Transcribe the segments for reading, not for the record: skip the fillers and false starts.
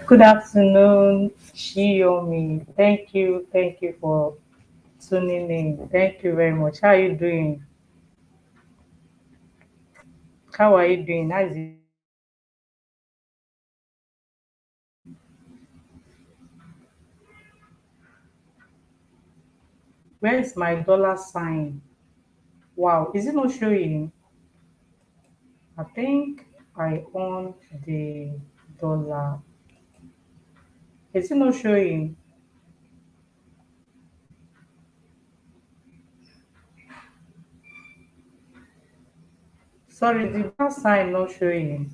Good afternoon, Shiomi. Thank you for tuning in. Thank you very much. How are you doing? How are you doing? How is it? Where is my dollar sign? Wow, is it not showing? I think I own the dollar. Is it not showing? Sorry, the dollar sign not showing.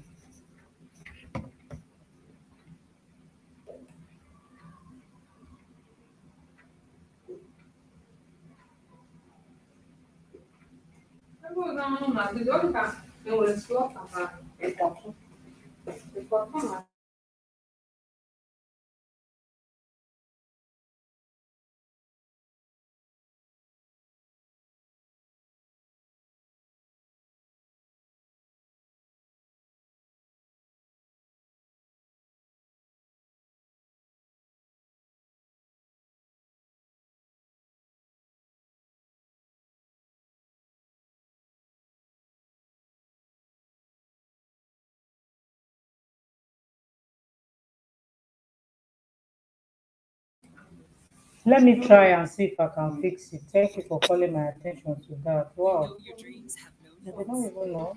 Let me try and see if I can fix it. Thank you for calling my attention to that. You Wow, know your dreams have no I did not limits, even know.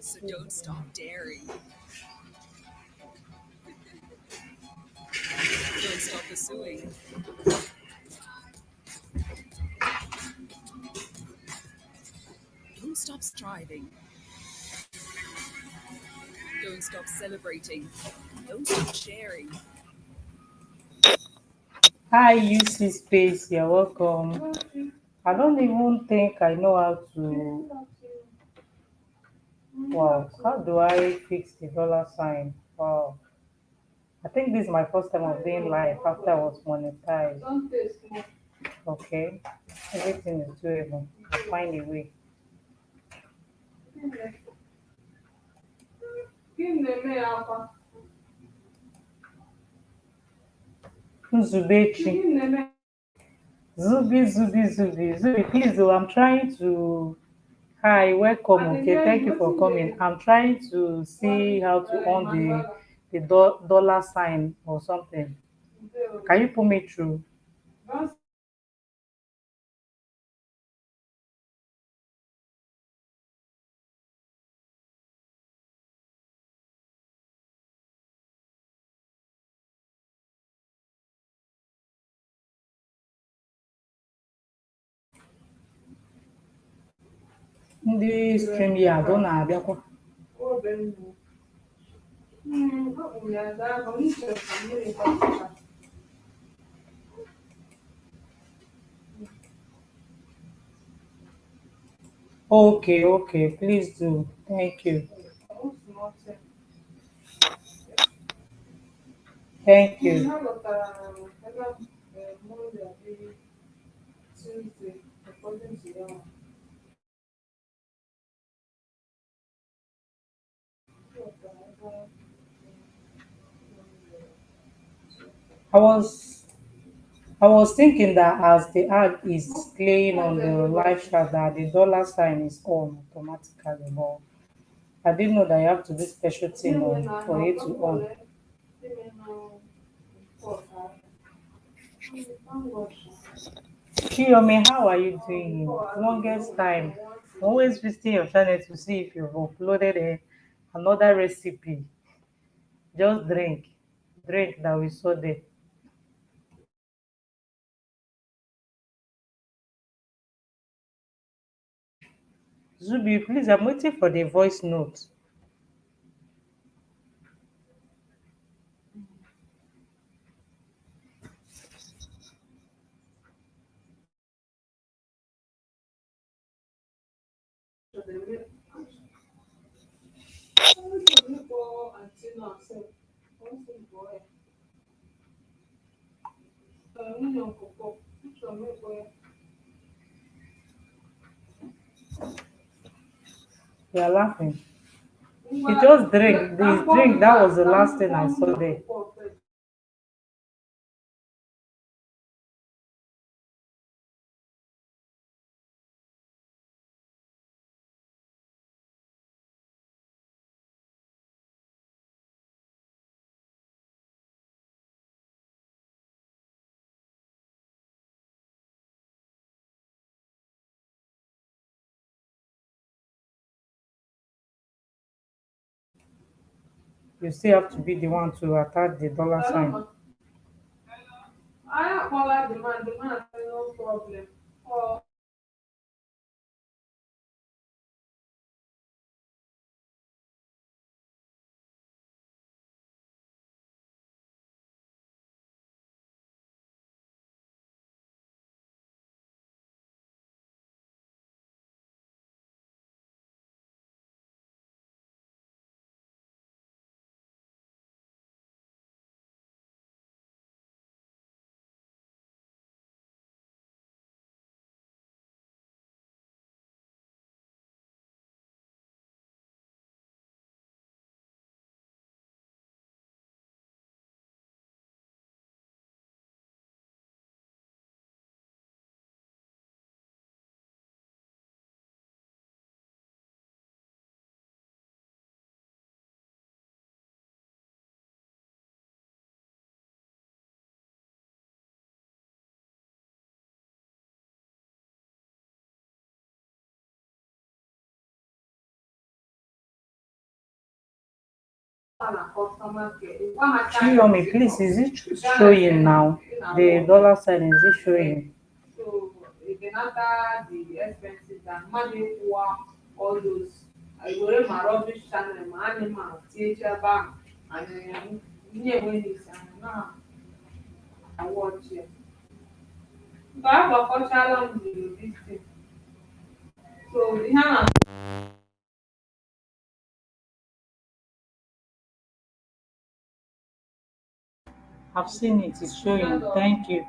so don't stop daring. Don't stop pursuing. Don't stop striving. Don't stop celebrating. Don't stop sharing. Hi, UC Space. You're welcome. I don't even think I know how to. Wow, how do I fix the dollar sign? Wow, I think this is my first time of being live after I was monetized. Okay, everything is doable. I'll find a way. Zubechi. Zubi. Please, oh, I'm trying to. Hi, welcome. Okay, thank you for coming. I'm trying to see how to on the dollar sign or something. Can you put me through? Ndị stream ya adọ na-abịakwa. Okay, please do. Thank you. Thank you. I was I was thinking that as the ad is playing on the live chat that the dollar sign is on automatically, but I didn't know that you have to do special thing on for it to on. Kiyomi, how are you doing? Longest time. Always visiting your channel to see if you've uploaded another recipe. Just drink that we saw there. Zubi, please, I'm waiting for the voice note. You're laughing. He just drink. His drink, that was the last thing I saw there. You still have to be the one to attack the dollar sign. Chiyomi, please, is it showing now? The dollar sign, is it showing? I've seen it, it's showing. Thank you.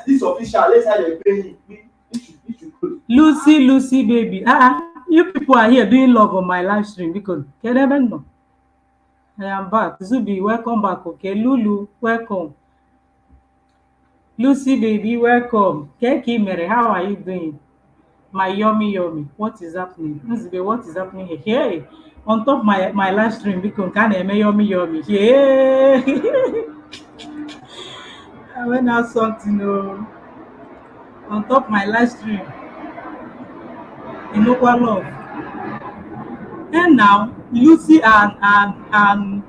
this official, let's how they pay him. He should go. Lucy, Lucy, baby. You people are here doing love on my live stream because can never know. I am back. Zubi, welcome back. Okay, Lulu, welcome. Lucy, baby, welcome. Keki Mere, how are you doing? My yummy, yummy. What is happening? Zubi, what is happening here? Hey, on top my live stream because can I yummy, yummy? Yeah. I went out something on top my live stream. Inokwa love. And now Lucy and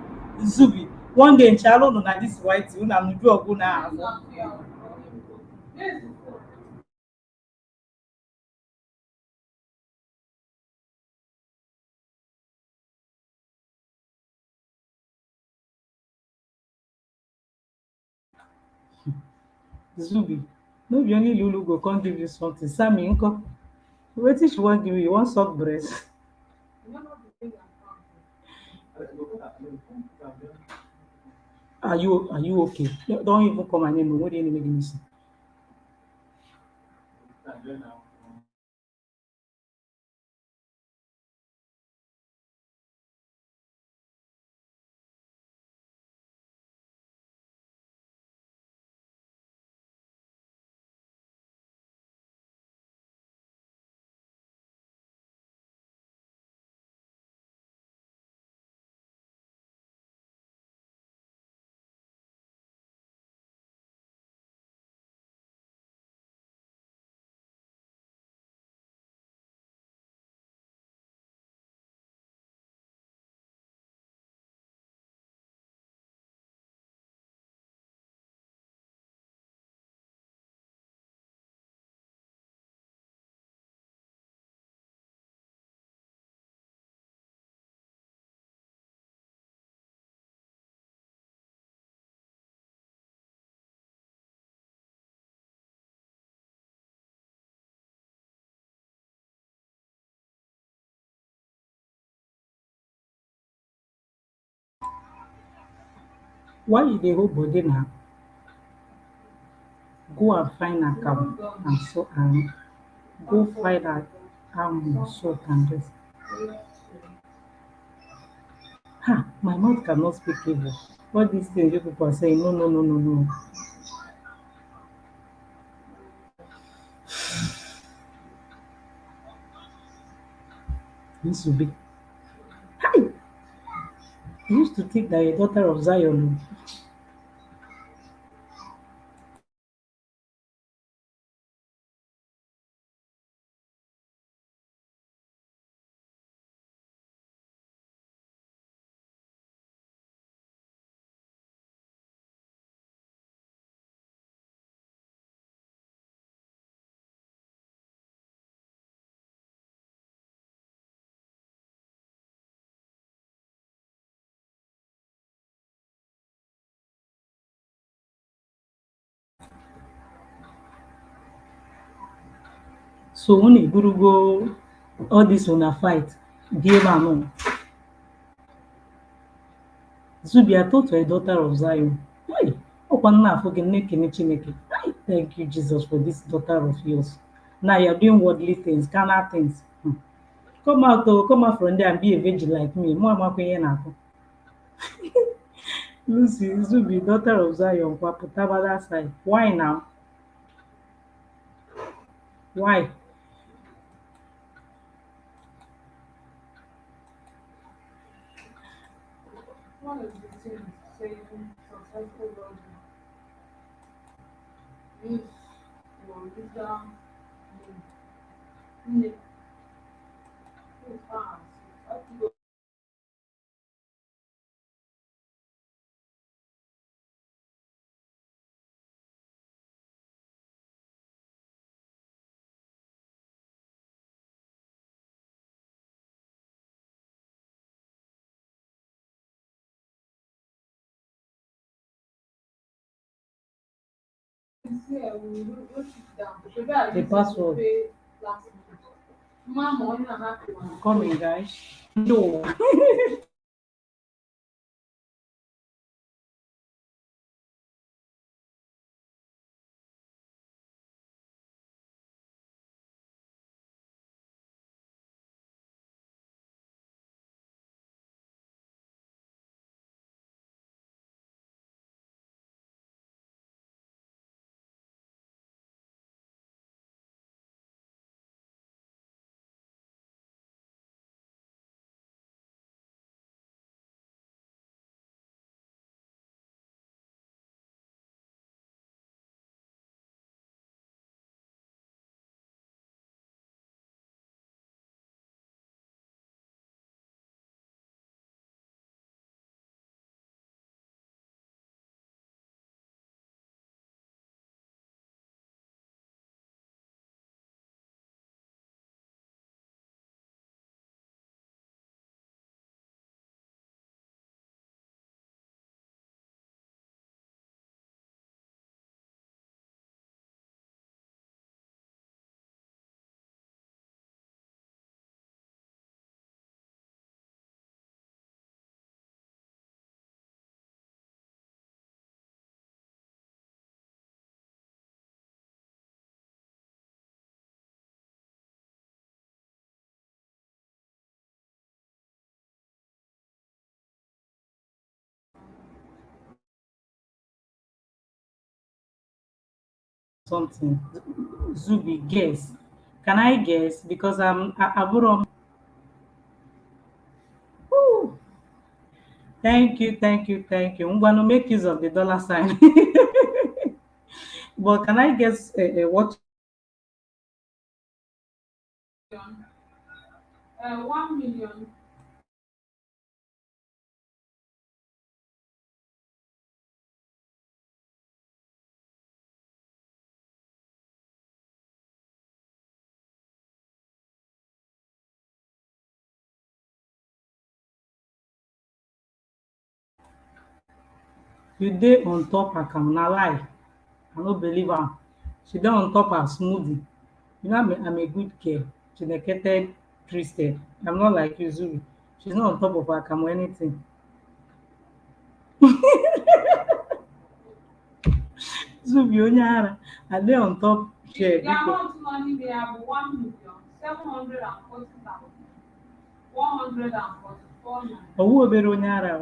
Zubi. One day in Chalo no na this white una nuju ogu na Zubi. No be only Lulu go come give you something. Sammy nko. Wetin she wan give you? You wan suck breast? Are you okay? Don't even call my name. What do you need me to say? Why you dey hold body now? Go and find account and so and go find that salt and this. Ha! My mouth cannot speak evil. All these things you people are saying, no, no, no, no, no. This will be. Hi! I used to think that a daughter of Zion. So when you go all this una fight, give am on. Zubi, I thought you were a daughter of Zion. Hey, Okwana forget Nekene Chineke. Hey, thank you, Jesus, for this daughter of yours. Now you're doing worldly things, carnal things. Come out from there and be a virgin like me. Mo amakwenye na ako. Lucy, Zubi, daughter of Zion, Kwaputaba that side. Why now? Why? The password. Coming, guys. No. something. Zubi, guess. Can I guess? Because I'm Woo! Thank you, thank you, thank you. I'm going to make use of the dollar sign. But can I guess what 1 million. you did on top akam na lie? I no believe am. She dey on top her smoothie. You know I'm a good girl. Chinekete twisted. I'm not like you, Zuri. She's not on top of akam or anything. Zubi onye ara. I dey on top chair The biko. amount money they have 1,740,000. 144 million. Owu obere onye ara.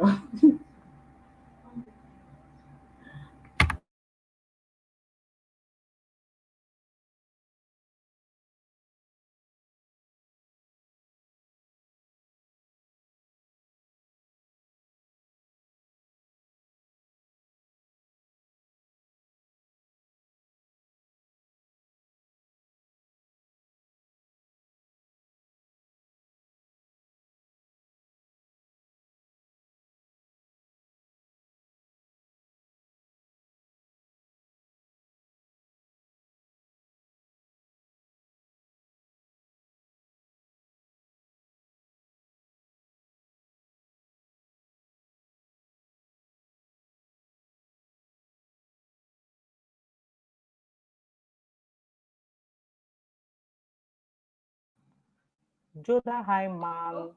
Joda, hi man.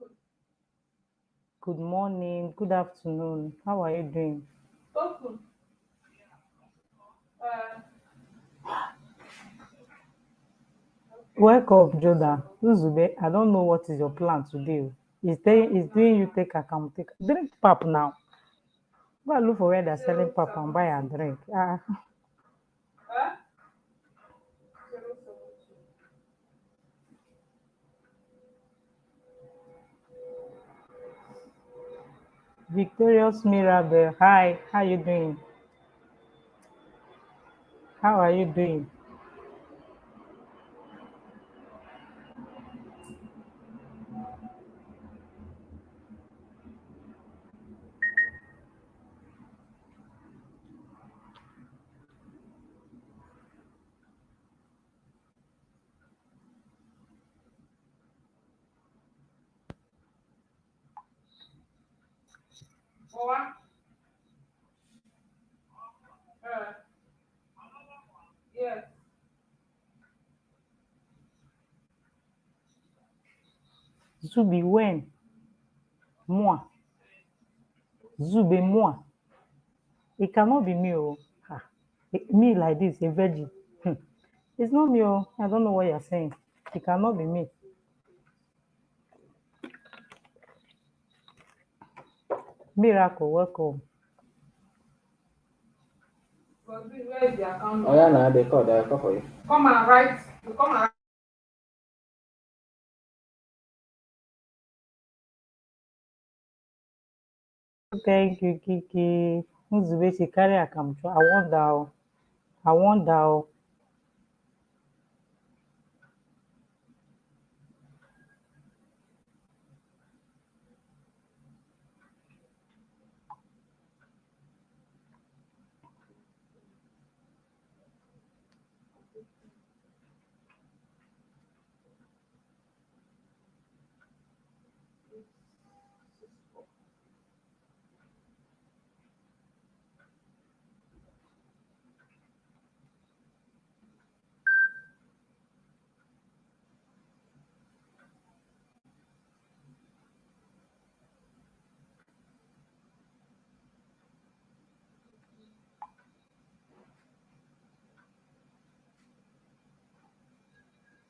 Good morning, good afternoon. How are you doing? Open. Wake up, Joda. Uzube, I don't know what is your plan today. Is doing you take account. Take drink pap now. Go and look for where they're selling pap and buy a drink. Ah, Uh, 072. Victorious Mirabel. Hi, how you doing? How are you doing? For what? Uh, yes. Zubi, when? Moi. Zube, moi. It cannot be me. Oh. Ah. Me like this, a veggie. Hmm. It's not me. Oh. I don't know what you're saying. It cannot be me. Miracle, welcome. But where is the account? Oh yeah, now they call for you. Come and write. Come and Thank you, Kiki. Nzube, she carry a camera. I wonder. Oh. I wonder. Oh.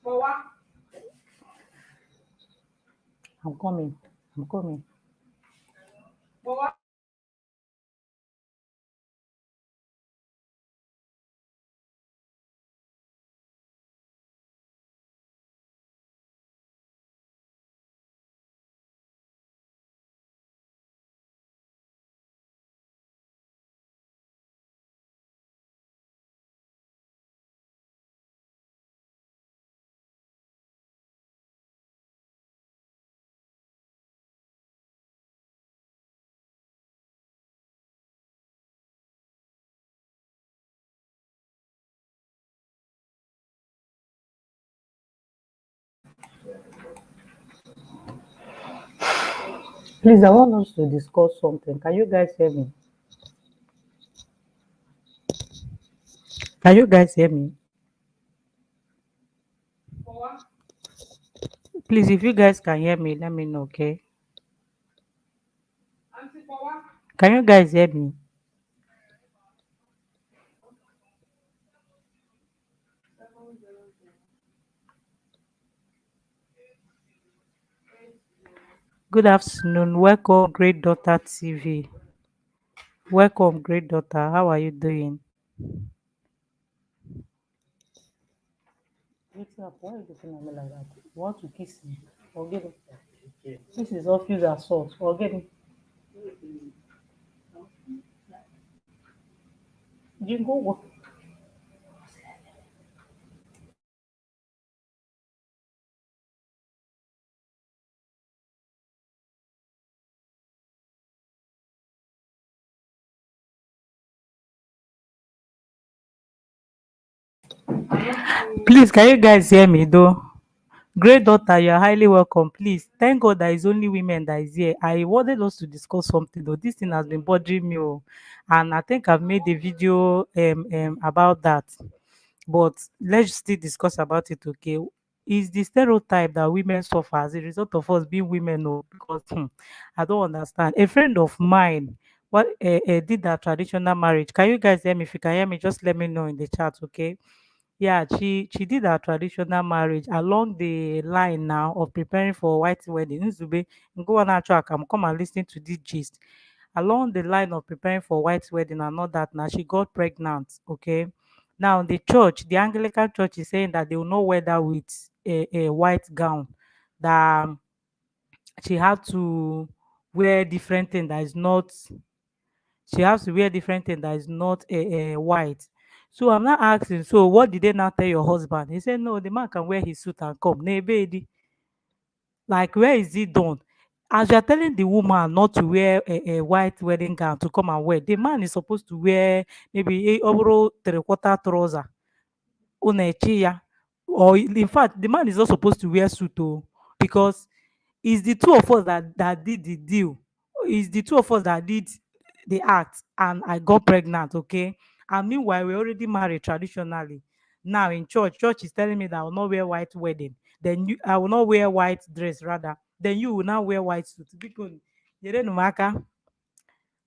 for what? I'm coming. I'm coming. For what? Please, I want us to discuss something. Can you guys hear me? Can you guys hear me? For what? Please, if you guys can hear me, let me know, okay? Auntie, for what? Can you guys hear me? Good afternoon. Welcome, Great Daughter TV. Welcome, Great Daughter. How are you doing? What's up? Why are you looking at me like that? You want to kiss me? Forget it. This is office assault. Forget it. You go work. I want to. Please, can you guys hear me though? Great daughter, you're highly welcome. Please, thank God that it's only women that is here. I wanted us to discuss something though. This thing has been bothering me, oh, and I think I've made a video about that. But let's still discuss about it, okay? Is the stereotype that women suffer as a result of us being women? No, because I don't understand. A friend of mine, what did that traditional marriage. Can you guys hear me? If you can hear me, just let me know in the chat, okay? Yeah, she did her traditional marriage along the line now of preparing for white wedding. Nzube, go on our track. I'm come and listen to this gist. Along the line of preparing for white wedding and all that, now she got pregnant. Okay. Now the church, the Anglican church, is saying that they will not wear that with a white gown. That she had to wear different thing that is not she has to wear different thing that is not white. So I'm not asking, so what did they now tell your husband? He said, no, the man can wear his suit and come. Nah, baby, like, where is it done? As you're telling the woman not to wear a white wedding gown to come and wear, the man is supposed to wear maybe a overall three-quarter trouser. Unechi ya. Or in fact, the man is not supposed to wear suit oh, because it's the two of us that did the deal. It's the two of us that did the act, and I got pregnant, okay? And meanwhile, we're already married traditionally. Now in church is telling me that I will not wear white wedding. Then I will not wear white dress rather. Then you will now wear white suit. Because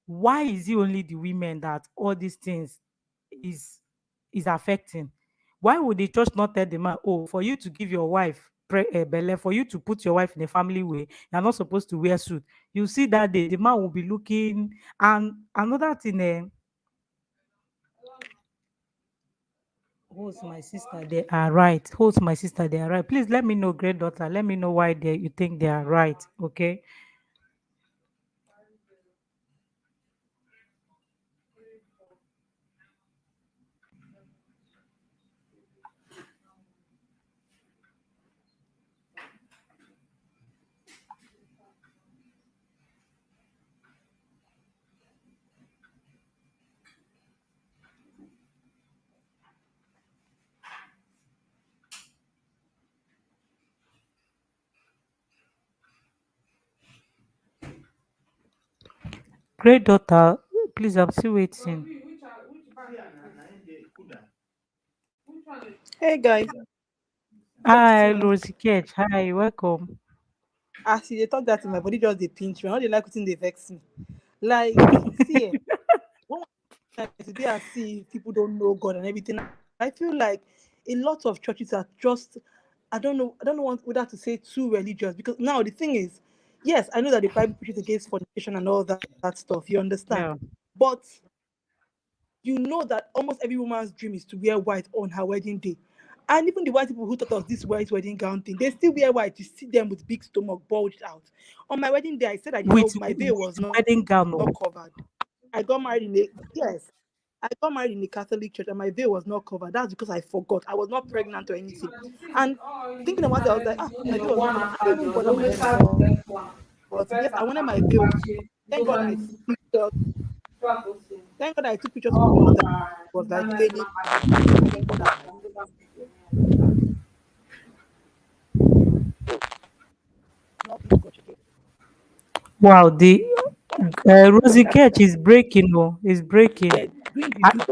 why is it only the women that all these things is is affecting? Why would the church not tell the man, oh, for you to give your wife belle, for you to put your wife in a family way, you're not supposed to wear suit? You see that day, the man will be looking. And another thing, host my sister, they are right. Host my sister, they are right. Please let me know, great daughter. Let me know why you think they are right. Okay. Great daughter, please, I'm still waiting. Which bag is this? Which one is Hey guys, good Hi, afternoon. Rosie Ketch. Hi, welcome. As you dey talk that thing, my body just dey pinch me. I no dey like wetin dey vex me. Like, see, when today I see people don't know God and everything, I feel like a lot of churches are just, I don't know whether to say too religious, because now the thing is, yes, I know that the Bible preaches against fornication and all that stuff. You understand, Yeah. but you know that almost every woman's dream is to wear white on her wedding day. And even the white people who thought of this white wedding gown thing, they still wear white. You see them with big stomach bulged out. On my wedding day, I said I did not, my veil was With wedding gown. not Oh. covered. I got married in a, yes, I got married in a Catholic church and my veil was not covered. That's because I forgot. I was not pregnant or anything. the thing? And Oh, thinking you about it, I was like, started doing my your veil was not one covered. I after didn't the even other. bother Always myself. have the next one. The But yes, first I wanted my account, veil. watching, Thank God I globally, took pictures. throughout those things. Thank God I took pictures of the Oh, one that my was like internet failing. mama. Thank God I not people got you. Wow, the Rosie Ketch is breaking. Oh, is breaking.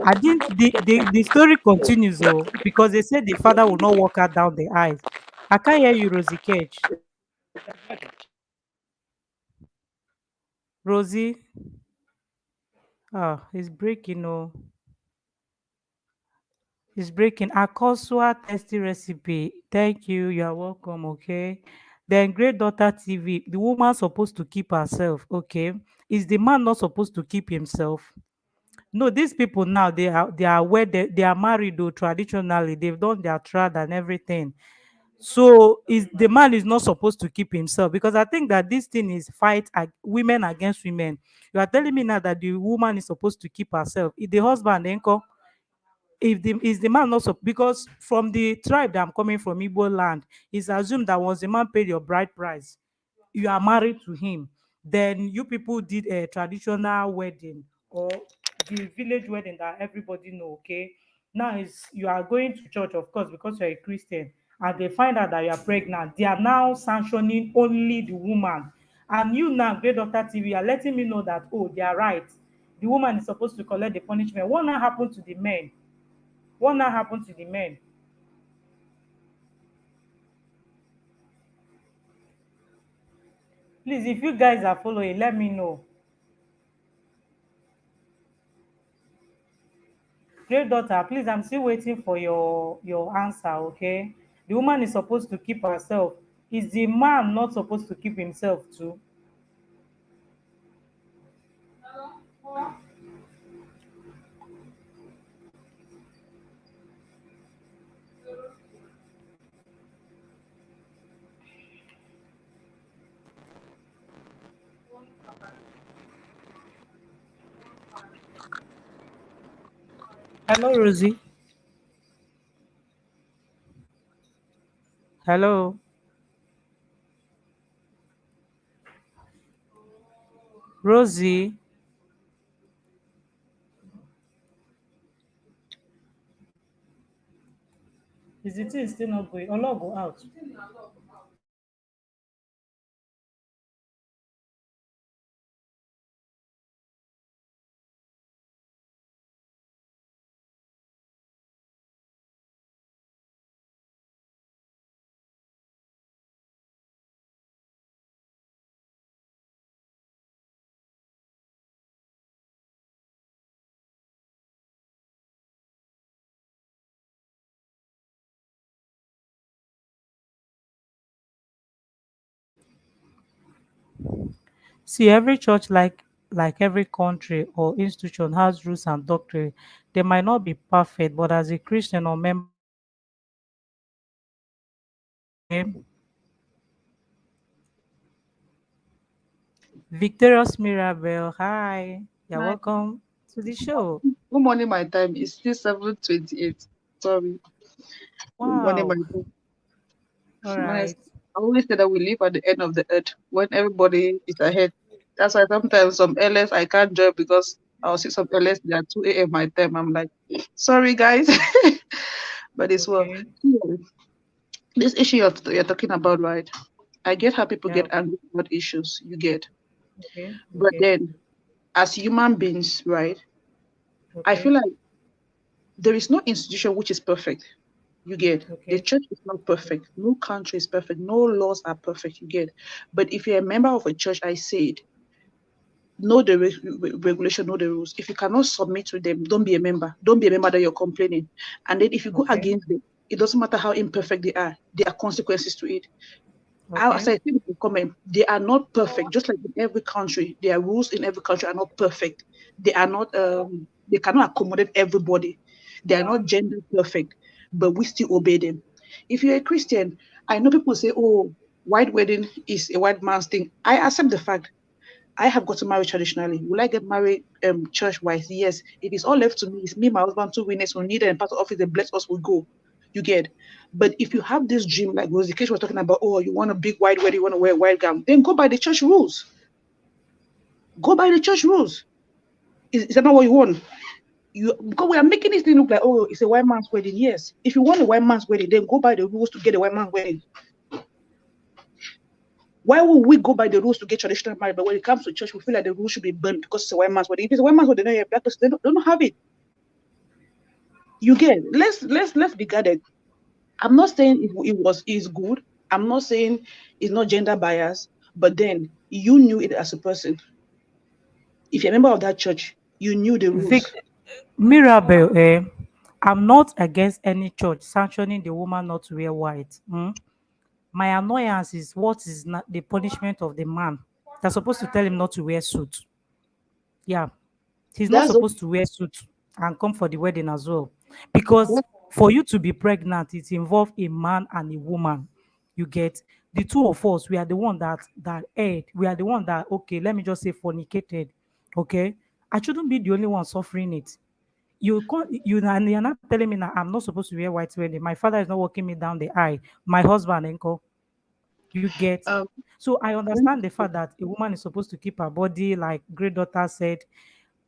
I didn't. The story continues. Oh, because they said the father will not walk her down the eyes. I can't hear you, Rosie Ketch. Rosie, ah, it's breaking. Oh, it's breaking. Akosua tasty recipe. Thank you. You are welcome. Okay. Then Great Daughter TV. The woman supposed to keep herself. Okay. Is the man not supposed to keep himself? No, these people now they are where they are married though traditionally. They've done their trad and everything. So is the man is not supposed to keep himself, because I think that this thing is women against women. You are telling me now that the woman is supposed to keep herself. If the husband then come, if the is the man not so, because from the tribe that I'm coming from, Igbo land, it's assumed that once the man paid your bride price, you are married to him. Then you people did a traditional wedding, or the village wedding that everybody know. Okay, now is you are going to church, of course, because you're a Christian, and they find out that you are pregnant. They are now sanctioning only the woman, and you now, Great Doctor TV, are letting me know that, oh, they are right. The woman is supposed to collect the punishment. What now happened to the men? What now happened to the men? Please, if you guys are following, let me know. Great daughter, please, I'm still waiting for your answer, okay? The woman is supposed to keep herself. Is the man not supposed to keep himself too? Hello, Rosie. Hello, Rosie. Is the thing still not going? Olo go out. See, every church, like every country or institution, has rules and doctrine. They might not be perfect, but as a Christian or member, okay? Victorious Mirabel, hi. You're Hi. welcome to the show. Good morning, my time. It's still 7:28. Sorry. Good morning, my Wow. time. All Honestly, right. I always say that we live at the end of the earth when everybody is ahead. That's why sometimes some LS I can't join because I'll see some LS they are 2 a.m. my time. I'm like, sorry guys. But it's well. Okay. Yeah, this issue you're talking about, right? I get how people Yeah. get angry about issues, you get. Okay. But Okay. then as human beings, right? I feel Okay. like there is no institution which is perfect. You get the Okay. church is not perfect. No country is perfect. No laws are perfect. You get, but if you're a member of a church, I said, know the regulation, know the rules. If you cannot submit to them, don't be a member. Don't be a member that you're complaining. And then if you go Okay. against them, it doesn't matter how imperfect they are. There are consequences to it. As Okay. I said in the comment, they are not perfect. Just like in every country, there are rules in every country are not perfect. They are not. They cannot accommodate everybody. They are not gender perfect, but we still obey them. If you're a Christian, I know people say, "Oh, white wedding is a white man's thing." I accept the fact. I have gotten married traditionally. Will I get married church wise? Yes. If it's all left to me, it's me, my husband, two winners who need it and part of office, they bless us, we go. You get. But if you have this dream, like Rosie Case was talking about, oh, you want a big white wedding, you want to wear a white gown, then go by the church rules. Go by the church rules. Is that not what you want? You because we are making this thing look like, oh, it's a white man's wedding. Yes. If you want a white man's wedding, then go by the rules to get a white man's wedding. Why would we go by the rules to get traditional marriage, but when it comes to church, we feel like the rules should be burned because it's a white man's wedding? If it's a white man's wedding, they don't have black person, they don't have it. You get let's be guarded. I'm not saying is good. I'm not saying it's not gender bias, but then you knew it as a person. If you're a member of that church, you knew the Vic, rules. Mirabel, I'm not against any church sanctioning the woman not to wear white. My annoyance is what is not the punishment of the man. They're supposed to tell him not to wear suit. Yeah, he's not That's the supposed to wear suit and come for the wedding as well. Because that, for you to be pregnant, it involves a man and a woman. You get the two of us, we are the one that aired. We are the one that, okay, let me just say fornicated. Okay. I shouldn't be the only one suffering it. You can't you and you're not telling me that I'm not supposed to wear white wedding. My father is not walking me down the aisle. My husband, uncle. You get. um So I understand the fact that a woman is supposed to keep her body, like great daughter said.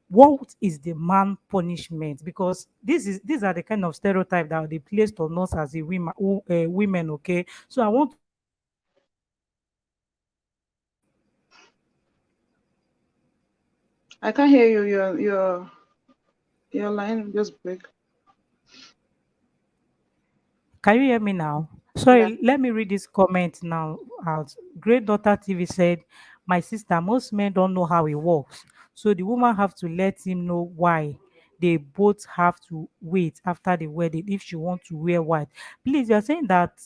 What is the man punishment? Because these are the kind of stereotype that they placed on us as a women. Okay, so I want to know what is the punishment I can't hear you. Your line just break. Can you hear me now? Yeah. Sorry, let me read this comment now out. Great Daughter TV said, my sister, most men don't know how it works. So the woman have to let him know why. They both have to wait after the wedding if she want to wear white. Please, you're saying that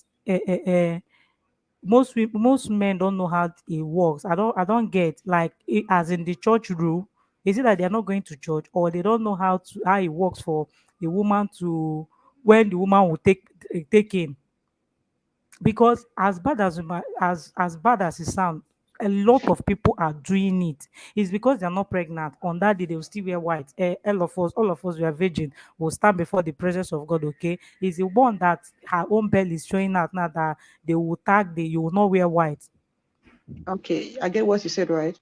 most men don't know how it works. I don't get like as in the church rule. Is it that they're not going to church or they don't know how it works for a woman to when the woman will take in? Because as bad as it sounds, a lot of people are doing it. It's because they're not pregnant. On that day, they will still wear white. All of us, we are virgin. Will stand before the presence of God. Okay, it's the one that her own belly is showing out now that they will tag. You will not wear white. Okay, I get what you said, right?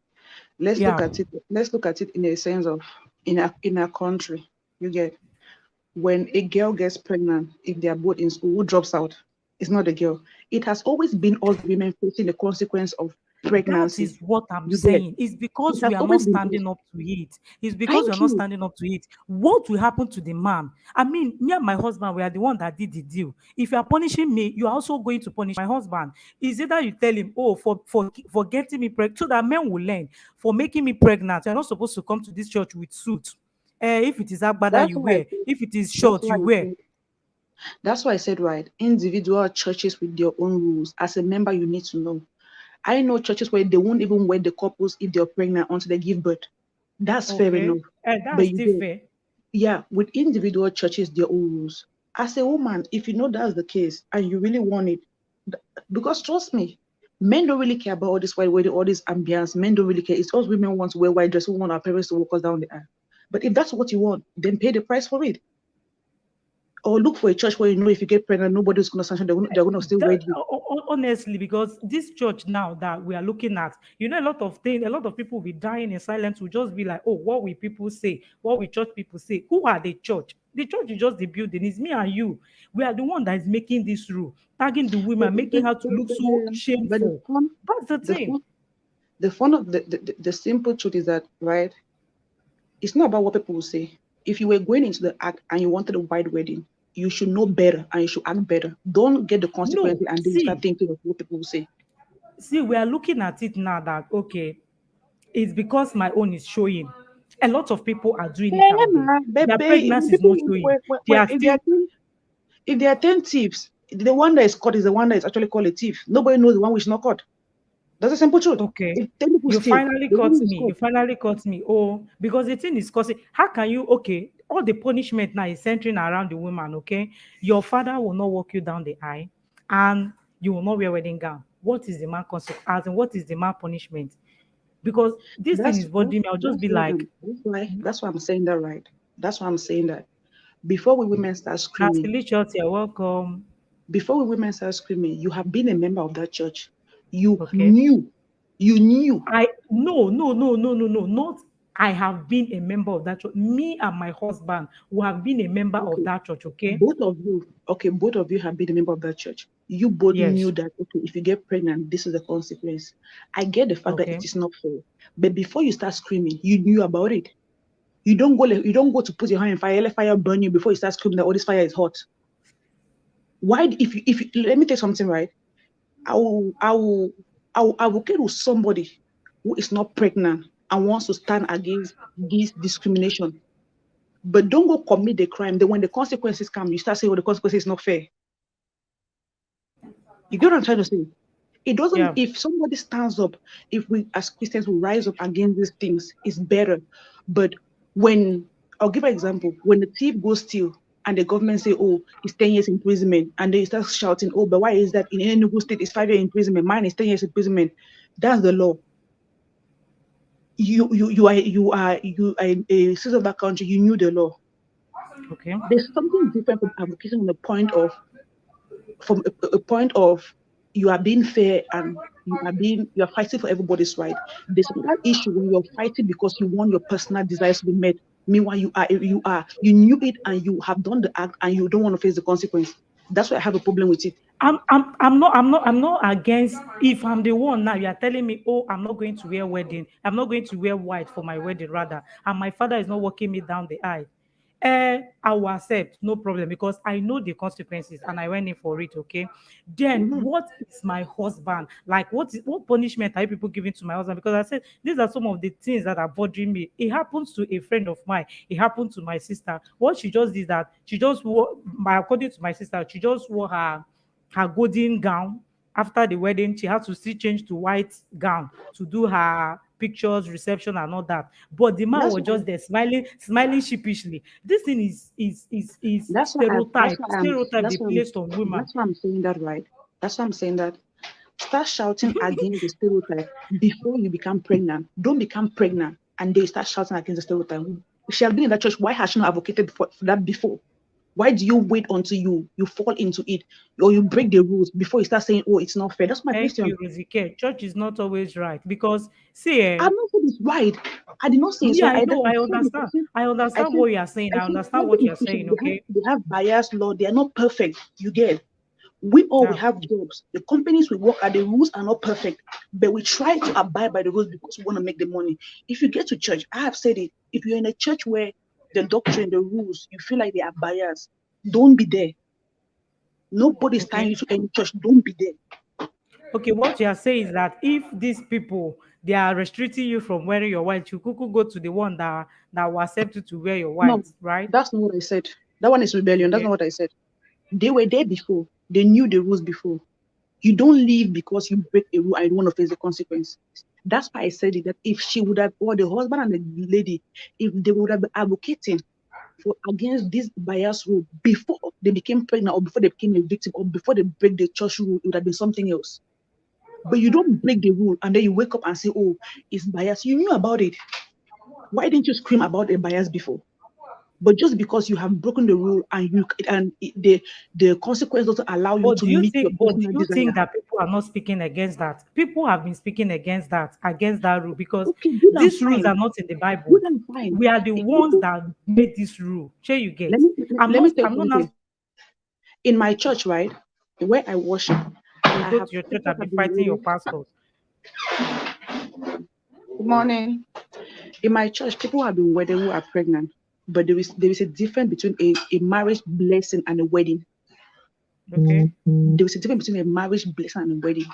Let's look Yeah. at it. Let's look at it in a sense of in a country. You get when a girl gets pregnant, if they are both in school, who drops out? It's not the girl. It has always been us the women facing the consequence of That pregnancy. is what I'm You get saying. It's it because has we are not always been us. standing up to it. It's because we are Thank not you. standing up to it. What will happen to the man? I mean, me and my husband, we are the one that did the deal. If you are punishing me, you are also going to punish my husband. Is either you tell him, oh, for getting me pregnant, so that men will learn. For making me pregnant, you're not supposed to come to this church with suit. If it is agbada, That's you why I wear. said. If it is That's short, why you I wear. said. That's why I said right. Individual churches with their own rules. As a member, you need to know. I know churches where they won't even wed the couples if they're pregnant until they give birth. That's fair Okay. enough. But That's you still get fair. yeah, with individual churches, their own rules. As a woman, if you know that's the case and you really want it, because trust me, men don't really care about all this white wedding, all this ambience. Men don't really care. It's us women want to wear white dress. We want our parents to walk us down the aisle. But if that's what you want, then pay the price for it. Or look for a church where you know if you get pregnant, nobody's going to sanction. They're going to still wed you. Honestly, because this church now that we are looking at, a lot of things, a lot of people will be dying in silence, will just be like, oh, what will people say? What will church people say? Who are the church? The church is just the building. It's me and you. We are the one that is making this rule, tagging the But, women, making but, her to but, look but, so the, but shameful. That's the the thing. fun, the fun of the simple truth is that, right? It's not about what people will say. If you were going into the act and you wanted a white wedding, you should know better and you should act better. Don't get the No, consequences and then you start see, thinking of what people will say. we are looking at it now that okay, it's because my own is showing. A lot of people are doing it Yeah, out there. nah, Their baby. pregnancy is People, not showing. They are still if they are 10 thieves, the one that is caught is the one that is actually called a thief. Nobody knows the one which is not caught. That's a simple truth. okay. If 10 people You steal, finally the one caught who is me. You caught. finally caught me. Oh, because the thing is causing. How can you? Okay, all the punishment now is centering around the woman. Okay, your father will not walk you down the aisle, and you will not wear wedding gown. What is the man consequence? As in, what is the man punishment? Because this thing That's is that's bothering me. I'll just that's be why like, I'm that's why I'm saying that right. That's why I'm saying that. Before we women start screaming, Natalie Church, you're welcome. before we women start screaming, you have been a member of that church. You Okay. knew. You knew. I no, no, no, no, no, no, not. I have been a member of that church. Me and my husband who have been a member of Okay, that church, okay? both of you have been a member of that church. You both knew Yes. that, okay, if you get pregnant, this is the consequence. I get the fact that Okay. it is not fair, but before you start screaming, you knew about it. You don't go to put your hand in fire, let fire burn you before you start screaming that, oh, this fire is hot. Why, let me tell you something, right? I will advocate with somebody who is not pregnant and wants to stand against this discrimination. But don't go commit the crime. Then when the consequences come, you start saying, oh, the consequences is not fair. You get what I'm trying to say? It doesn't, Yeah. if somebody stands up, if we as Christians will rise up against these things, it's better. But when, I'll give an example, when the thief goes steal and the government say, oh, it's 10 years imprisonment, and they start shouting, oh, but why is that in any state it's 5 years imprisonment, mine is 10 years imprisonment? That's the law. You are a citizen of that country, you knew the law. Okay. There's something different from advocating on the point of, from a point of, you are being fair and you are fighting for everybody's right. There's another issue when you're fighting because you want your personal desires to be met. Meanwhile, you knew it and you have done the act and you don't want to face the consequence. That's why I have a problem with it. I'm not against. If I'm the one now, you are telling me, oh, I'm not going to wear wedding. I'm not going to wear white for my wedding, rather, and my father is not walking me down the aisle. I will accept, no problem, because I know the consequences and I went in for it. Okay. Then Mhm. what is my husband like? What punishment are you people giving to my husband? Because I said these are some of the things that are bothering me. It happens to a friend of mine. It happened to my sister. What she just did that she just wore my according to my sister, she just wore her golden gown. After the wedding, she had to still change to white gown to do her pictures, reception, and all that. But the man That's was why just there smiling sheepishly. This thing is that's why I that's why I'm stereotype they that's why I'm placed on women. that's why I'm saying that, right. That's why I'm saying that. Start shouting against the stereotype before you become pregnant. Don't become pregnant and they start shouting against the stereotype. She has been in that church. Why has she not advocated for that before? Why do you wait until you fall into it or you break the rules before you start saying, oh, it's not fair? That's my Thank question. you, Rizike. Church is not always right because see, I'm not saying it's right. I did not say it's me, right. I know, I understand. I I understand said, what you are saying. I I said, understand what every you are institution saying. they Okay. have biased law. They are not perfect. You get. We all we Yeah. have jobs. The companies we work at, the rules are not perfect, but we try to abide by the rules because we want to make the money. If you get to church, I have said it. If you're in a church where the doctrine, the rules, you feel like they are biased, don't be there. Nobody's tying Okay. you to any church. Don't be there. Okay, what you are saying is that if these people they are restricting you from wearing your white, you could go to the one that will accept you to wear your No, white, right? that's not what I said. That one is rebellion. That's Okay. not what I said. They were there before. They knew the rules before. You don't leave because you break a rule and you want to face the consequence. That's why I said it, that if she would have, or the husband and the lady, if they would have been advocating for against this bias rule before they became pregnant or before they became a victim or before they break the church rule, it would have been something else. But you don't break the rule and then you wake up and say, oh, it's bias. You knew about it. Why didn't you scream about a bias before? But just because you have broken the rule and the consequence doesn't allow you to meet your But do personal you desire. think that people are not speaking against that? People have been speaking against that rule because Okay, good and these rules fine. are not in the Bible. Good and fine. We are the ones People, that made this rule. Sure, you let get. me let me tell you I'm not something. now In my church, right, where I worship, to I go have to your church people and be have been fighting your waiting. pastors. Good morning. In my church, people have been wedding who are pregnant, but there is a difference between a marriage blessing and a wedding. Okay. There is a difference between a marriage blessing and a wedding.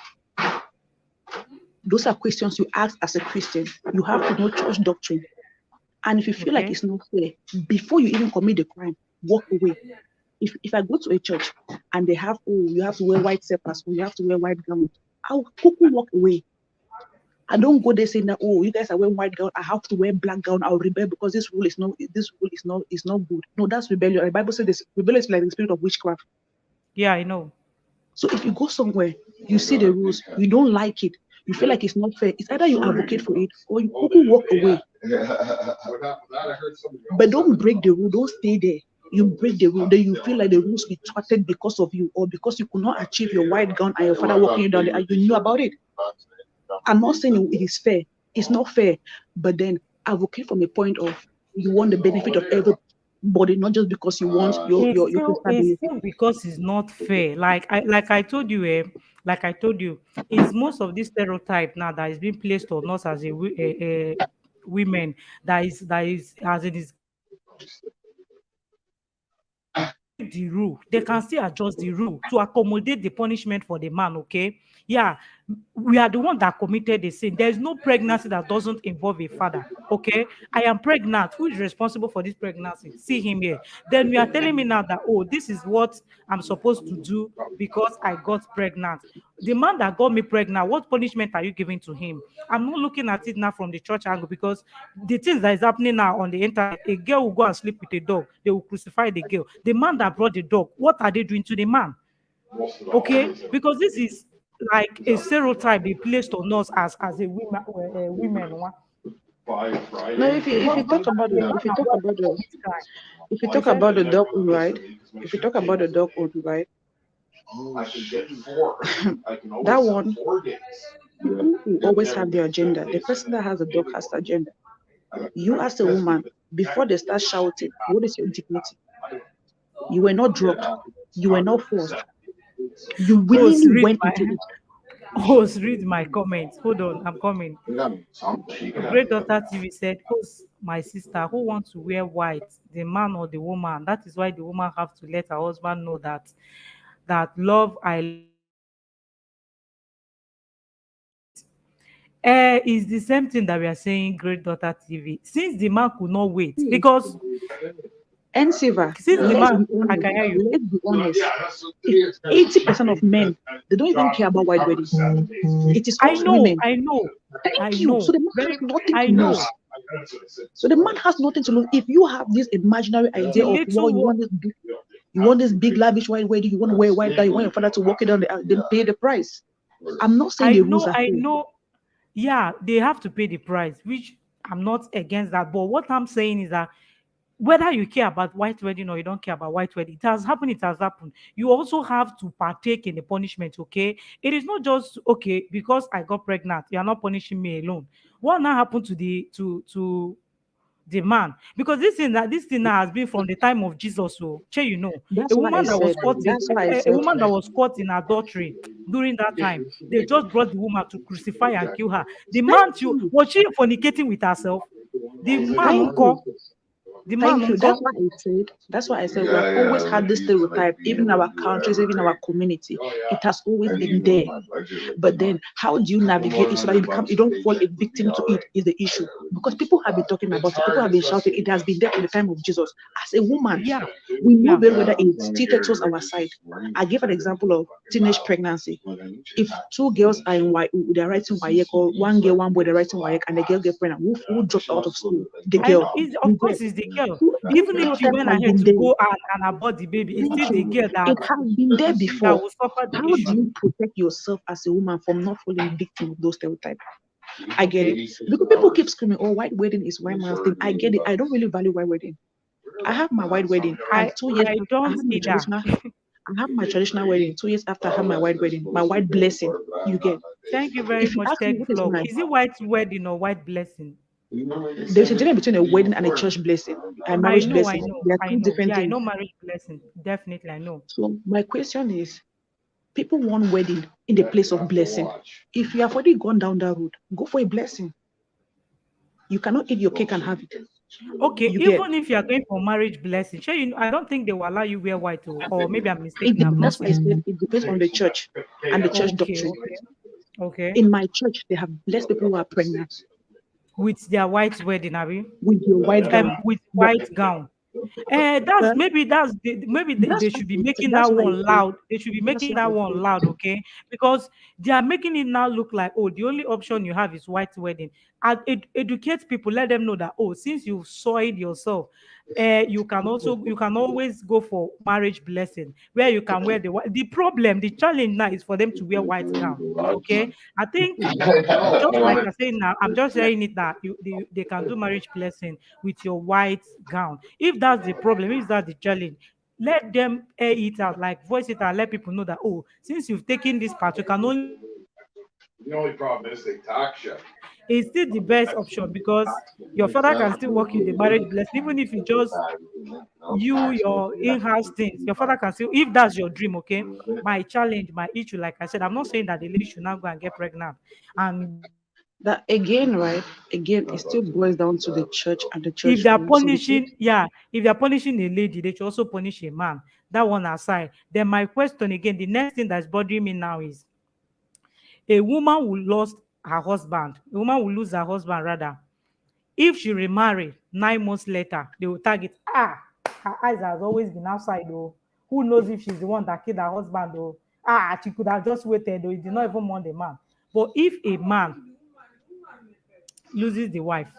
Those are questions you ask as a Christian. You have to know church doctrine. And if you feel like Okay. it's not fair, before you even commit the crime, walk away. If I go to a church and they have, oh, you have to wear white slippers or you have to wear white gown, I'll quickly walk away. I don't go there saying that, oh, you guys are wearing white gown, I have to wear black gown, I'll rebel because this rule is not good. No, that's rebellion. The Bible says this rebellion is like the spirit of witchcraft. Yeah, I know. So if you go somewhere, you see the rules, you don't like it, you feel like it's not fair, it's either you advocate for it or you quickly walk away. But don't break the rule, don't stay there. You break the rule, then you feel like the rules retracted because of you or because you could not achieve your white gown and your father walking you down there and you knew about it. I'm not saying it is fair, it's not fair, but then advocate from a point of you want the benefit of everybody, not just because you want your personal It's benefit. still because it's not fair. Like I told you, like I told you, it's most of this stereotype now that is being placed on us as women that is as it is the rule. They can still adjust the rule to accommodate the punishment for the man. Okay, yeah, we are the one that committed the sin. There is no pregnancy that doesn't involve a father. Okay, I am pregnant. Who is responsible for this pregnancy? See him here. Then you are telling me now that, oh, this is what I'm supposed to do because I got pregnant. The man that got me pregnant, what punishment are you giving to him? I'm not looking at it now from the church angle, because the things that is happening now on the internet, a girl will go and sleep with a dog, they will crucify the girl. The man that brought the dog, what are they doing to the man? Okay, because this is like a stereotype they placed on us as a women, women. No, if you talk about The man if you that talk wants to about the commit crime. if you Oh, you talk said about the dog right, if you talk about the dog right, that one people will always have their agenda. The person that has a dog has the agenda. You as a woman, before they start shouting, what is your dignity? You were not drugged. You were not forced. You host willingly read went my into it. host read my comments. Hold on, I'm coming. Great daughter TV said, host, my sister who wants to wear white, the man or the woman. That is why the woman have to let her husband know that love I is the same thing that we are saying, great daughter TV. Since the man could not wait, See, because and Siva, since the let's man, be I honest. can hear you. Let's be honest. 80% of men, they don't even care about white weddings. It is I us know, women. I know, I Thank you. So know. the man has Very, nothing I to lose. know. So the man has nothing to lose. If you have this imaginary The idea of, well, little one, you want this big lavish white wedding, you want to wear white dye, you want your father to walk it down the aisle, then pay the price. I'm not saying the rules are I fair. know. Yeah, they have to pay the price, which I'm not against that. But what I'm saying is that whether you care about white wedding or you don't care about white wedding, it has happened, it has happened. You also have to partake in the punishment, okay? It is not just okay because I got pregnant, you are not punishing me alone. What now happened to the man? Because this thing now has been from the time of Jesus. So That's a why I woman that was said, caught in that's why I a said, woman that was caught in adultery during that time, they just brought the woman to crucify and kill her. The thank man too, you, was she fornicating with herself? The man thank uncle, you. the man Thank you. uncle. That's why I said we have always had this stereotype, even in our countries, even in our community. It has always been there. But then how do you navigate it so that you don't fall a victim to it is the issue. Because people have been talking about it, people have been shouting, it has been there from the time of Jesus. As a woman, Yeah, we know yeah. very well that it's tilted towards our side. I give an example of teenage pregnancy. If two girls are in they're writing YEC, or one girl, one boy, they're writing YEC, and the girl get pregnant, who dropped out of school? The girl. Of You get. course, it's the girl. So this Even if she stereotype went has ahead been to there. go and abort the baby, it's Thank still the you. girl It has been there that before. will suffer the How do issue. you protect yourself as a woman from not falling victim of those stereotypes? I get it. Okay. Because people keep screaming, oh, white wedding is white man's thing. I get it. I don't really value white wedding. I have my white wedding, and I 2 years I after, don't either. I have my traditional wedding. 2 years after I have my white wedding, my white blessing. You get. Thank you very If you much, ask me Ted what is Vlog. my, Is it white wedding or white blessing? there's a difference between a wedding and a church blessing, a I marriage know, I blessing. know, They are I two know. different Yeah, I things. know marriage blessing. Definitely, I know. So my question is, people want wedding in the place of blessing. If you have already gone down that road, go for a blessing. You cannot eat your cake and have it. Okay, You get. even if you are going for marriage blessing, sure, I don't think they will allow you wear white, or maybe I'm mistaken. I've not That's why I seen. said it depends on the church and the church Okay, doctrine. okay, okay. In my church, they have blessed people who are pregnant With their white wedding, Abby. with your white gown. With But white gown. That's well, maybe maybe that's they why should be I said, making that's that why I one said, loud. They should be that's making why that I one said, loud, okay? Because they are making it now look like, oh, the only option you have is white wedding. And educate people, let them know that, oh, since you saw it yourself, you can always go for marriage blessing where you can wear the problem, the challenge now is for them to wear white gown. Okay, I think just like you're saying now, I'm just saying it that they can do marriage blessing with your white gown. If that's the problem, if that's the challenge, let them air it out, like voice it out, let people know that, oh, since you've taken this part, you can only The only problem is they tax you. It's still the best option because your father can still work you the marriage blessing, even if you just you your in-house things. Your father can still, if that's your dream, okay. My challenge, my issue, like I said, I'm not saying that the lady should not go and get pregnant. And That again, right? Again, it still boils down to the church and the if church they're rules. So the church, punishing, yeah, if they're punishing a lady, they should also punish a man. That one aside. Then my question again, the next thing that's bothering me now is a woman will lose her husband. A woman will lose her husband rather. If she remarry 9 months later, they will target, her eyes has always been outside though. Who knows if she's the one that killed her husband though? She could have just waited though. He did not even want the man. But if a man loses the wife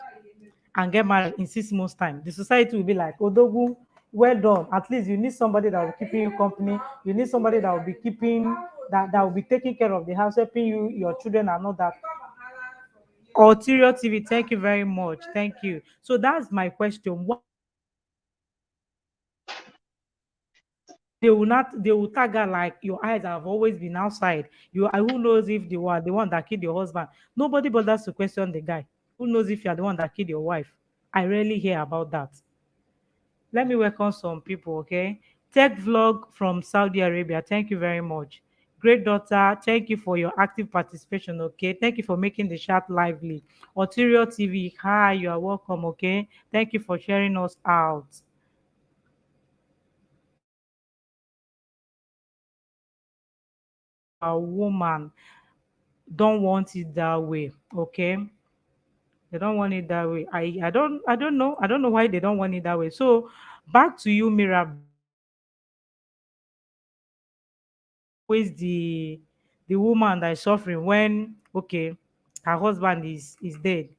and get married in 6 months' time, the society will be like, Odogu, well done. At least you need somebody that will keep you company. You need somebody that will be keeping that will be taking care of the house, helping you, your children, and all that. Ulterior TV, thank you very much. Thank you. So that's my question. They will not, they will tag her like your eyes have always been outside. You are, who knows if they were the one that killed your husband? Nobody bothers to question the guy. Who knows if you're the one that killed your wife? I rarely hear about that. Let me welcome some people, okay? Tech vlog from Saudi Arabia. Thank you very much. Great daughter, thank you for your active participation, okay? Thank you for making the chat lively. Ulterior TV, hi, you are welcome, okay? Thank you for sharing us out. A woman don't want it that way, okay? They don't want it that way. I don't know why they don't want it that way. So back to you, Mirabel. Always the woman that is suffering when, okay, her husband is dead.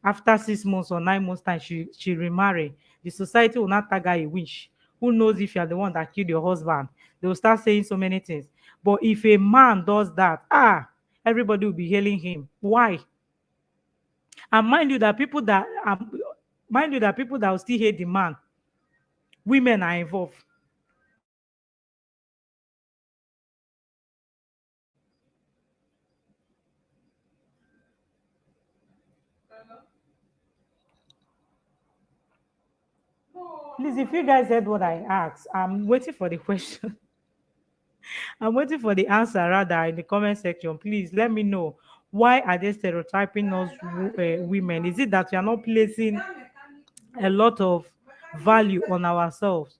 After 6 months or 9 months time, she remarry. The society will not tag her a witch. Who knows if you're the one that killed your husband? They will start saying so many things. But if a man does that, everybody will be hailing him. Why? And mind you that people that will still hate the man, women are involved. Please, if you guys heard what I asked, I'm waiting for the question. I'm waiting for the answer rather in the comment section. Please let me know. Why are they stereotyping us women? Is it that we are not placing a lot of value on ourselves?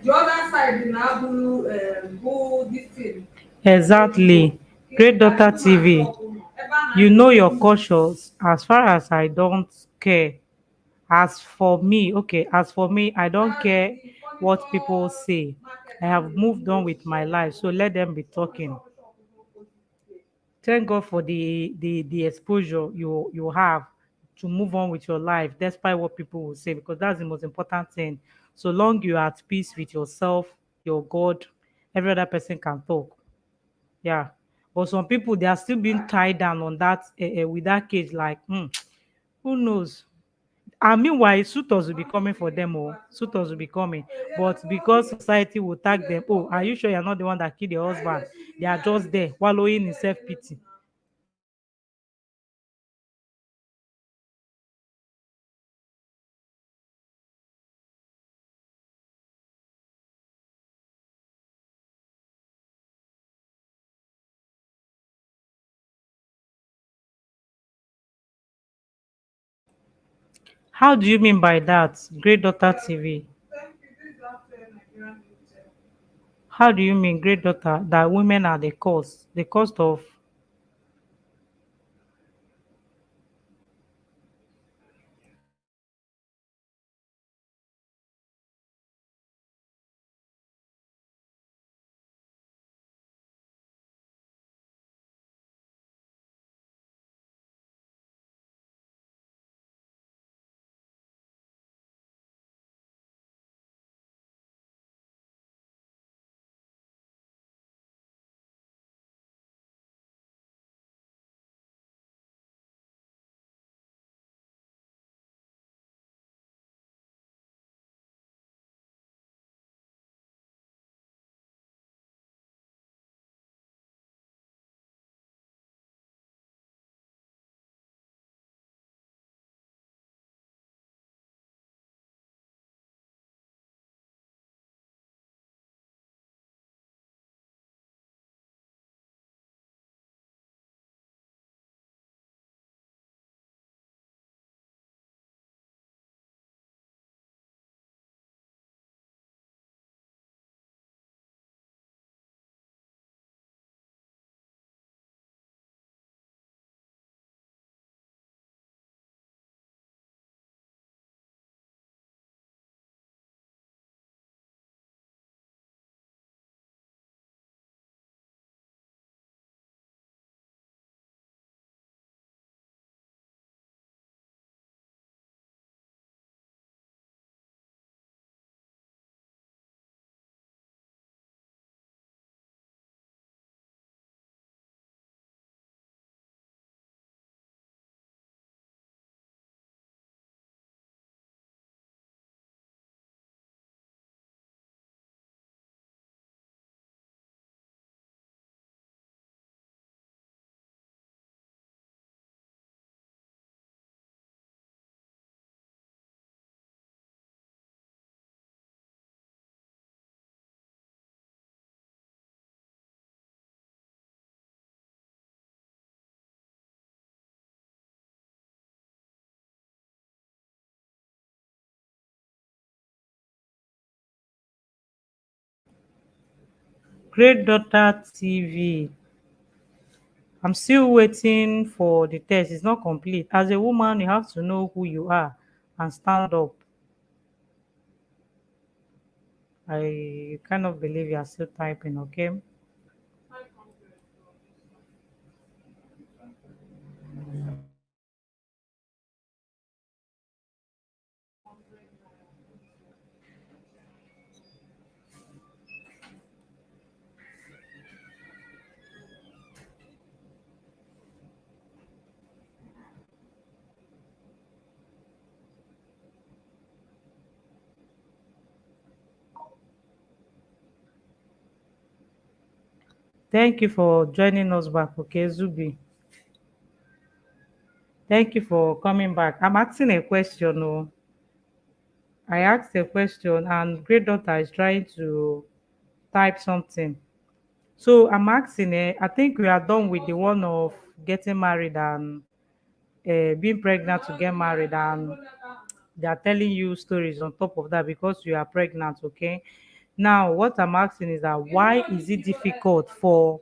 The other side na who this thing. Exactly. Great Daughter TV. You know your cautious. As far as I don't care. As for me, okay, as for me, I don't care what people say. I have moved on with my life, so let them be talking. Thank God for the exposure you have to move on with your life, despite what people will say, because that's the most important thing. So long you are at peace with yourself, your God, every other person can talk. Yeah. But some people they are still being tied down on that with that cage, like who knows? And meanwhile, suitors will be coming for them, or suitors will be coming. But because society will tag them, oh, are you sure you're not the one that killed your husband? They are just there, wallowing in self pity. How do you mean by that? Great Daughter TV. How do you mean, great daughter, that women are the cause? The cost of Great Daughter TV. I'm still waiting for the test. It's not complete. As a woman, you have to know who you are and stand up. I kind of believe you are still typing, okay? Thank you for joining us back, okay, Zubi? Thank you for coming back. I'm asking a question. Oh, I asked a question, and Great Daughter is trying to type something. So I'm asking, I think we are done with the one of getting married and being pregnant to get married, and they are telling you stories on top of that because you are pregnant, okay? Now, what I'm asking is that why is it difficult for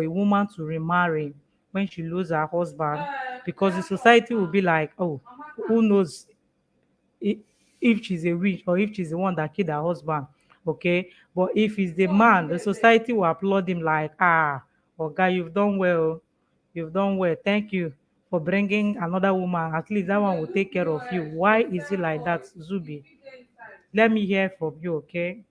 a woman to remarry when she loses her husband? Because the society will be like, oh, who knows i- if she's a witch or if she's the one that killed her husband, okay? But if it's the man, the society will applaud him like, ah, oh guy, you've done well, you've done well. Thank you for bringing another woman. At least that one will take care of you. Why is it like that, Zubi? Let me hear from you, okay?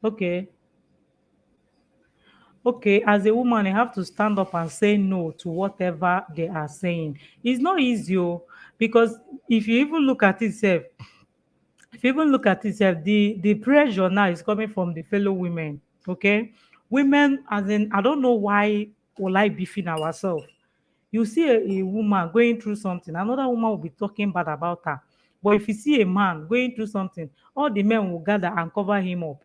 Okay. Okay, as a woman, you have to stand up and say no to whatever they are saying. It's not easy, oh, because if you even look at it, sef, if you even look at it, sef, the pressure now is coming from the fellow women. Okay, women, as in, I don't know why will I beefing ourselves. You see a woman going through something, another woman will be talking bad about her. But if you see a man going through something, all the men will gather and cover him up.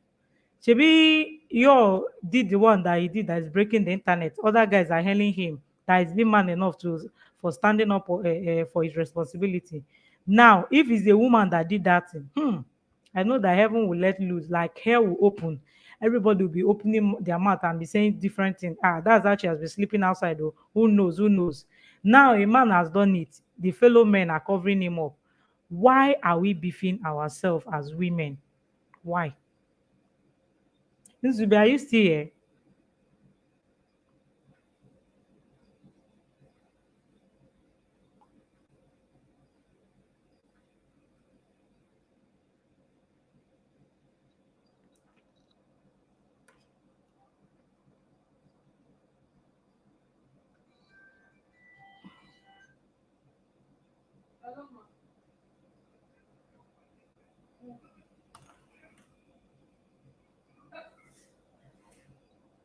Shebi Yo did the one that he did that is breaking the internet. Other guys are hailing him that he's been man enough to for standing up for his responsibility. Now, if it's a woman that did that thing, I know that heaven will let loose, like hell will open. Everybody will be opening their mouth and be saying different things. Ah, that's how she has been sleeping outside. Oh, who knows? Who knows? Now a man has done it. The fellow men are covering him up. Why are we beefing ourselves as women? Why? This will be, are you still here?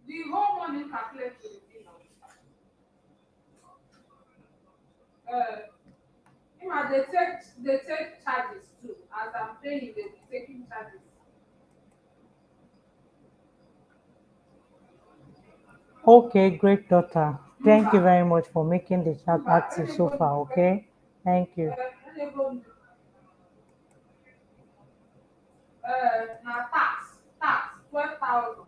The whole money calculated to the thing. Uh, they take charges too. As I'm paying, they be taking charges. Okay, great daughter. Thank you very much for making the chat active so far. Okay, thank you. Now tax 12,000.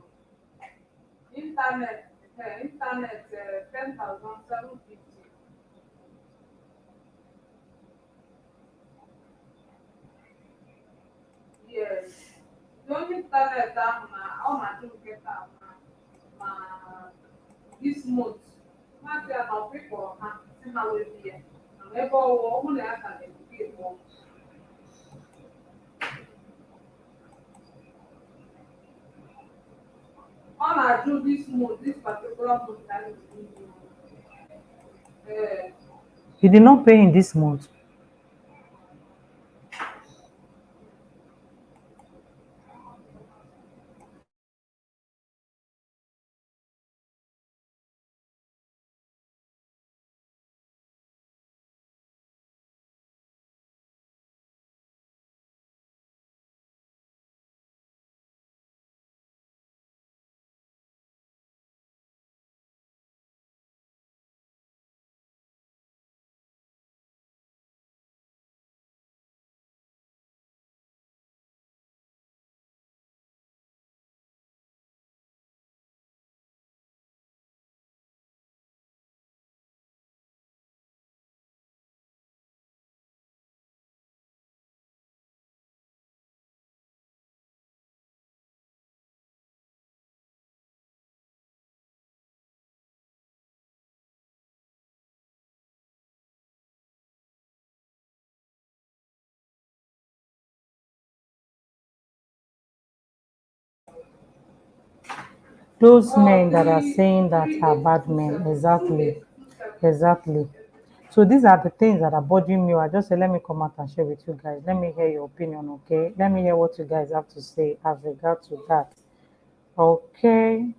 Internet 10,750. Yes. The only internet down now, all my children get out now. My this month. Not say about people see how we be. And ever only I can educate more. All I do this month, this particular month, I will do. Uh, You did not pay in this month. Those men that are saying that are bad men. Exactly. Exactly. So these are the things that are bothering me. I just say, let me come out and share with you guys. Let me hear your opinion, okay? Let me hear what you guys have to say as regard to that. Okay.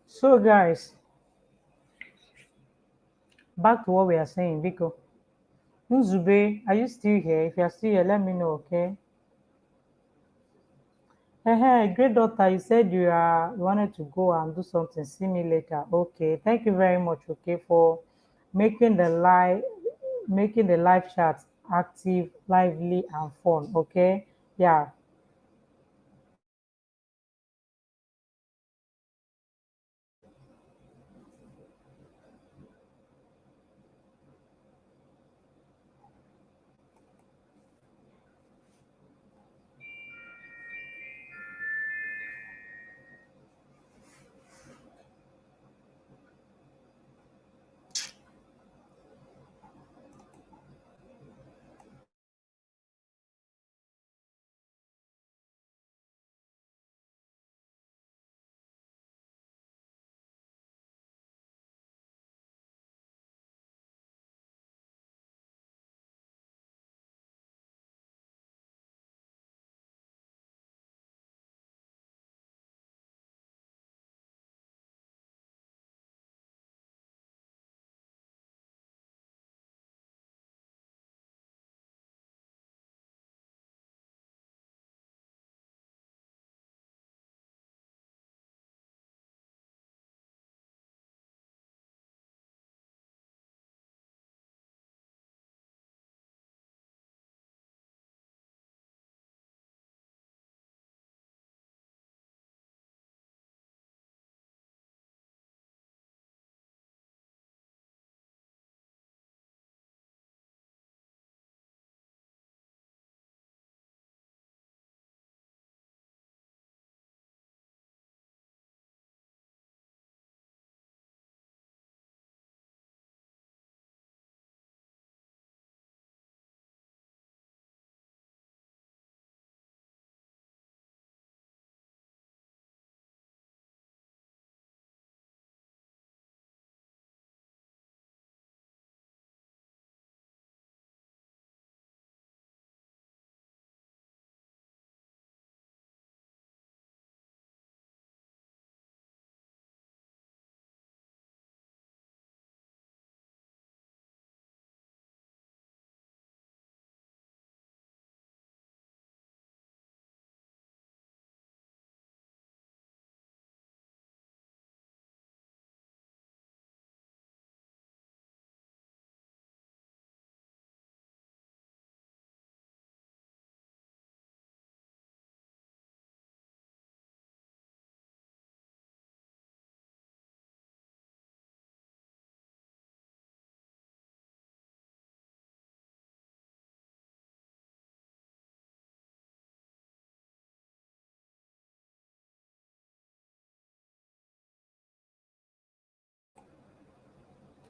So guys, Back to what we are saying, Biko. Nzube, are you still here? If you are still here, let me know, okay? Hey, great daughter, you said you wanted to go and do something. See me later. Okay, thank you very much, okay, for making the live chat active, lively, and fun. Okay, yeah.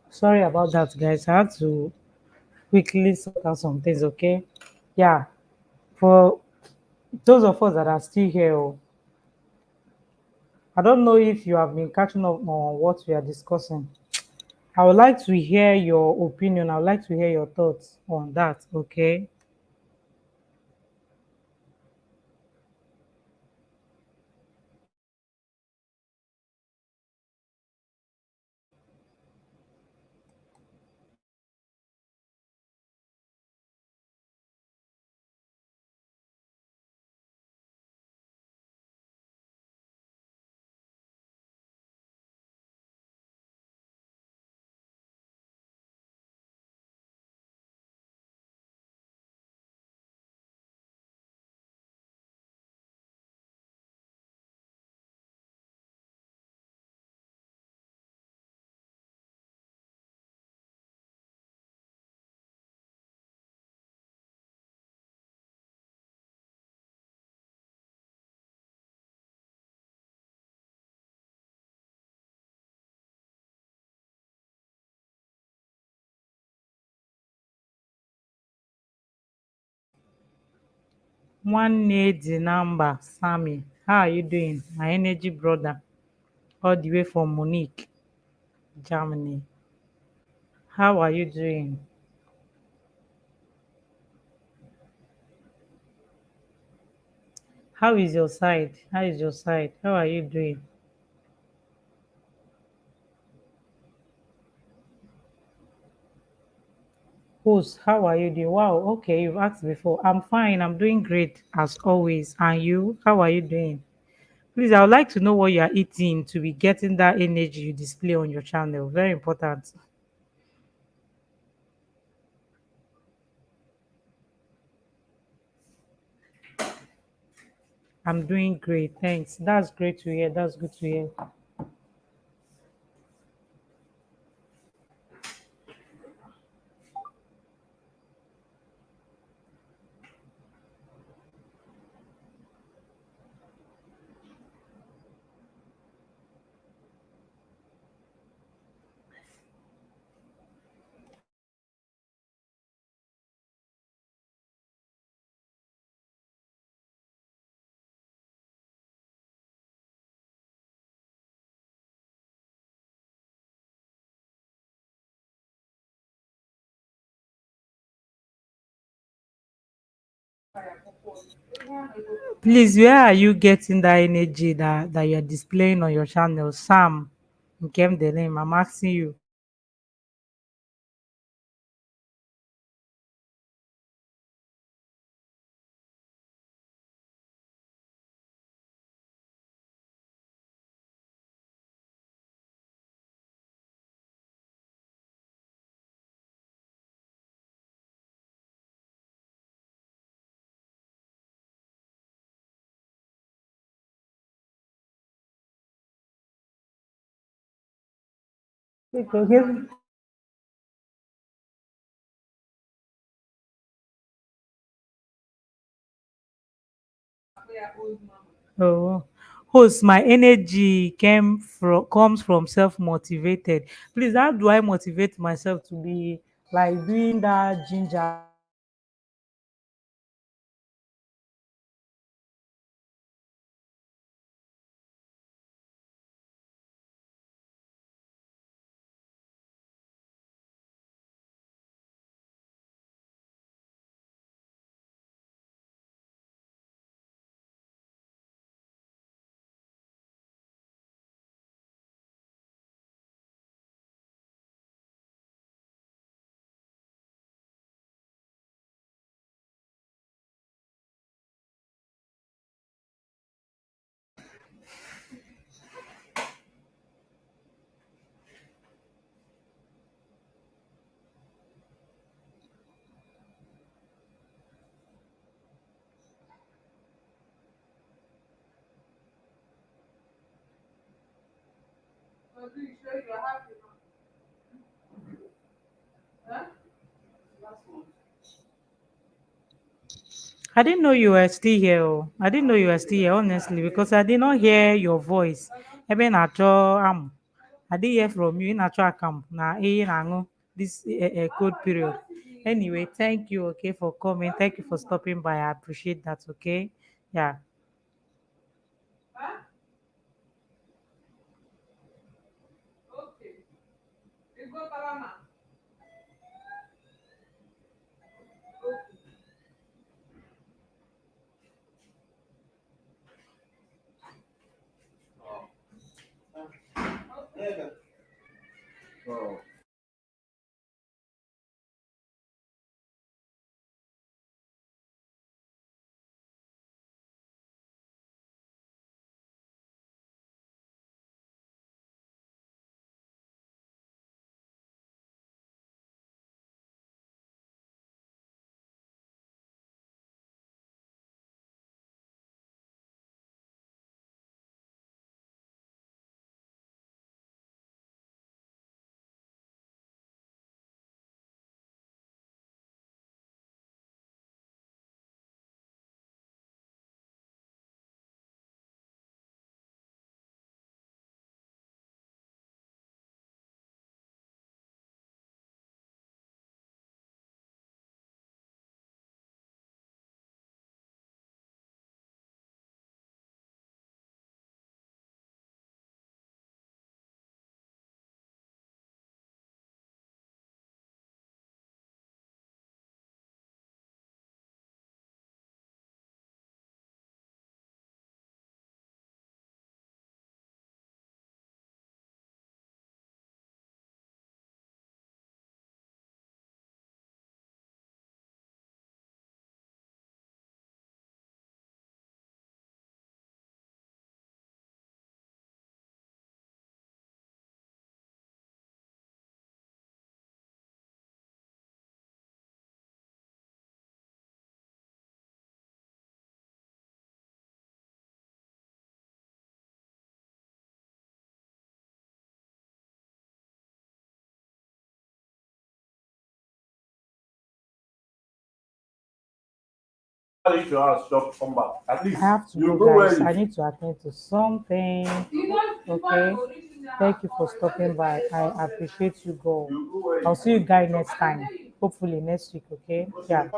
Sorry about that, guys. I had to quickly sort out some things. Okay, yeah. For those of us that are still here, oh, I don't know if you have been catching up on what we are discussing. I would like to hear your opinion. I would like to hear your thoughts on that. Okay. Nwanne Dinamba Sammy, how are you doing? My energy brother, all the way from Munich, Germany. How are you doing? How is your side? How is your side? How are you doing? Host, how are you doing? Wow, okay, you've asked before. I'm fine. I'm doing great as always. And you? How are you doing? Please, I would like to know what you are eating to be getting that energy you display on your channel. Very important. I'm doing great. Thanks. That's great to hear. That's good to hear. Please, where are you getting that energy that you're displaying on your channel? Sam, Nkem the name. I'm asking you. Okay. Oh, host, my energy comes from self-motivated. Please, how do I motivate myself to be like doing that ginger? So do you sure you're happy now? Huh? I didn't know you were still here. Oh. I didn't know you were still here, honestly, because I did not hear your voice. Even at all, I did hear from you in a track na this code period. Anyway, thank you, okay, for coming. Thank you for stopping by. I appreciate that, okay? Yeah. Huh? Okay. You go Parama. Yeah. Oh. leave your house, shop, come back. At I least have to you go, go where guys. you I need to attend to something. Okay. Thank you for stopping by. I appreciate you, go. you go where I'll you see you guys next time. Hopefully next week. Okay. Yeah.